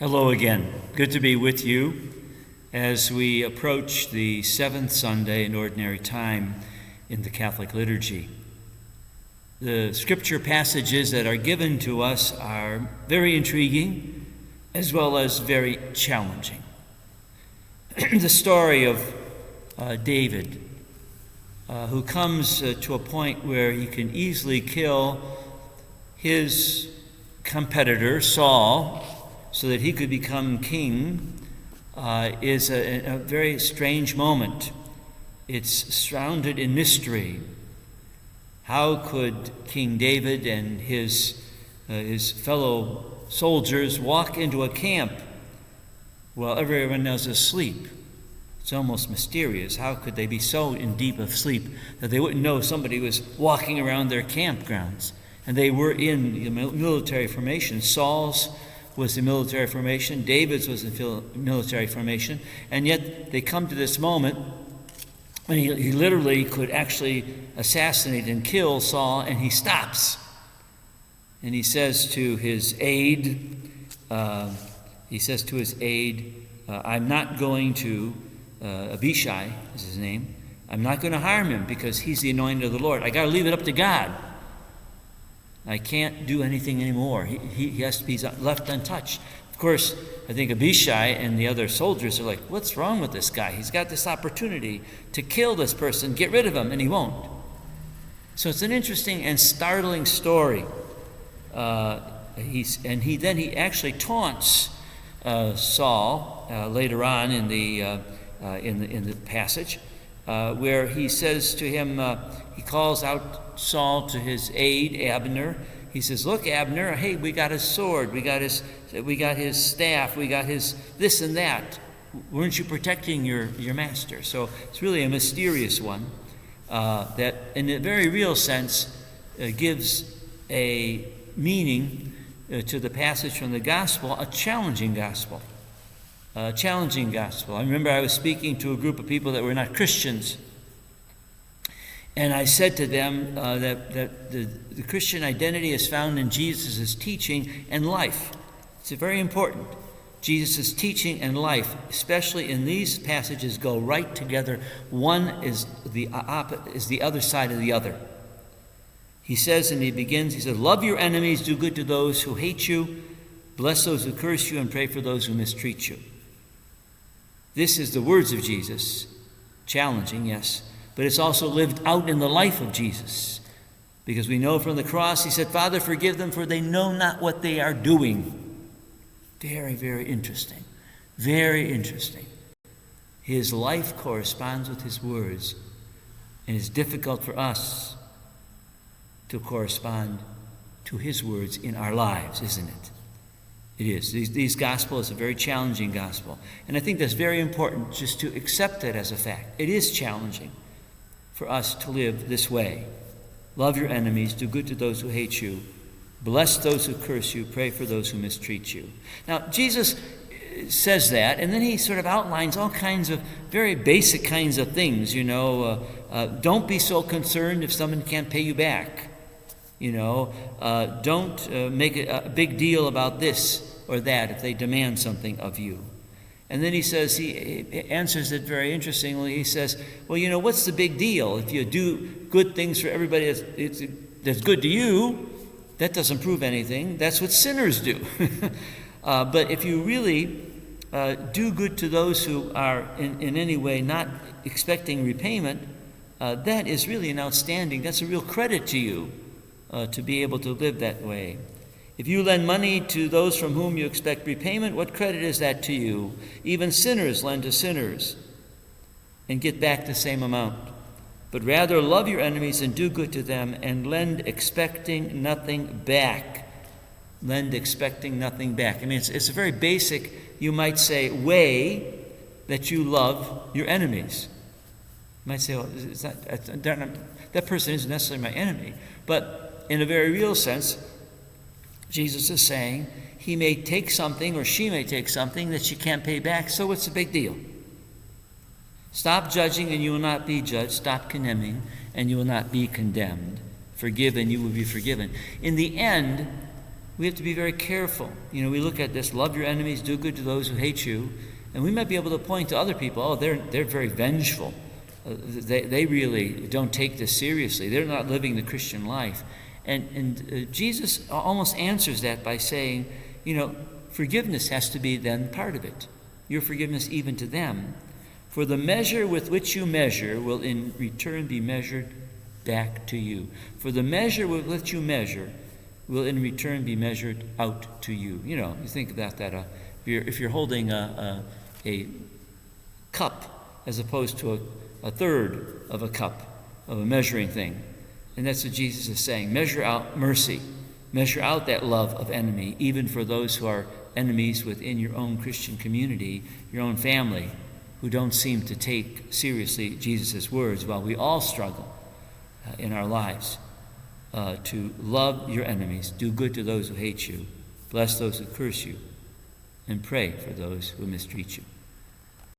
Hello again. Good to be with you as we approach the seventh Sunday in Ordinary Time in the Catholic liturgy. The scripture passages that are given to us are very intriguing as well as very challenging. The story of David, who comes to a point where he can easily kill his competitor, Saul, so that he could become king, is a very strange moment. It's shrouded in mystery. How could King David and his fellow soldiers walk into a camp while everyone else is asleep? It's almost mysterious. How could they be so in deep of sleep that they wouldn't know somebody was walking around their campgrounds? And they were in the military formation. Saul's was the military formation, David's was the military formation, and yet they come to this moment when he literally could actually assassinate and kill Saul, and he stops. And he says to his aide, I'm not going to, Abishai is his name, I'm not going to harm him because he's the anointed of the Lord. I got to leave it up to God. I can't do anything anymore. He has to be left untouched. Of course, I think Abishai and the other soldiers are like, what's wrong with this guy? He's got this opportunity to kill this person, get rid of him, and he won't. So it's an interesting and startling story. He actually taunts Saul later on in the passage, where he says to him, he calls out Saul to his aide, Abner. He says, look, Abner, hey, we got his sword, we got his staff, we got his this and that. Weren't you protecting your master? So it's really a mysterious one that, in a very real sense, gives a meaning to the passage from the gospel, a challenging gospel. A challenging gospel. I remember I was speaking to a group of people that were not Christians, and I said to them that the Christian identity is found in Jesus' teaching and life. It's very important. Jesus' teaching and life, especially in these passages, go right together. One is the other side of the other. He says, and he says, love your enemies, do good to those who hate you, bless those who curse you, and pray for those who mistreat you. This is the words of Jesus. Challenging, yes, but it's also lived out in the life of Jesus. Because we know from the cross, he said, Father, forgive them, for they know not what they are doing. Very, very interesting. Very interesting. His life corresponds with his words, and it's difficult for us to correspond to his words in our lives, isn't it? It is. These gospel is a very challenging gospel. And I think that's very important just to accept it as a fact. It is challenging for us to live this way. Love your enemies, do good to those who hate you, bless those who curse you, pray for those who mistreat you. Now, Jesus says that, and then he sort of outlines all kinds of very basic kinds of things. Don't be so concerned if someone can't pay you back. Don't make a big deal about this or that if they demand something of you. And then he says, he answers it very interestingly. He says, well, what's the big deal? If you do good things for everybody that's good to you, that doesn't prove anything. That's what sinners do. But if you really do good to those who are in any way not expecting repayment, that is really that's a real credit to you to be able to live that way. If you lend money to those from whom you expect repayment, what credit is that to you? Even sinners lend to sinners and get back the same amount. But rather love your enemies and do good to them and lend expecting nothing back. Lend expecting nothing back. I mean, it's a very basic, you might say, way that you love your enemies. You might say, that person isn't necessarily my enemy. But in a very real sense, Jesus is saying he may take something or she may take something that she can't pay back, so what's the big deal? Stop judging and you will not be judged. Stop condemning and you will not be condemned. Forgive and you will be forgiven. In the end, we have to be very careful. You know, we look at this, love your enemies, do good to those who hate you, and we might be able to point to other people, oh, they're very vengeful. They really don't take this seriously. They're not living the Christian life. And Jesus almost answers that by saying, you know, forgiveness has to be then part of it. Your forgiveness even to them. For the measure with which you measure will in return be measured back to you. For the measure with which you measure will in return be measured out to you. You know, you think about that. If you're holding a cup as opposed to a third of a cup of a measuring thing. And that's what Jesus is saying. Measure out mercy. Measure out that love of enemy, even for those who are enemies within your own Christian community, your own family, who don't seem to take seriously Jesus' words, while we all struggle in our lives to love your enemies, do good to those who hate you, bless those who curse you, and pray for those who mistreat you.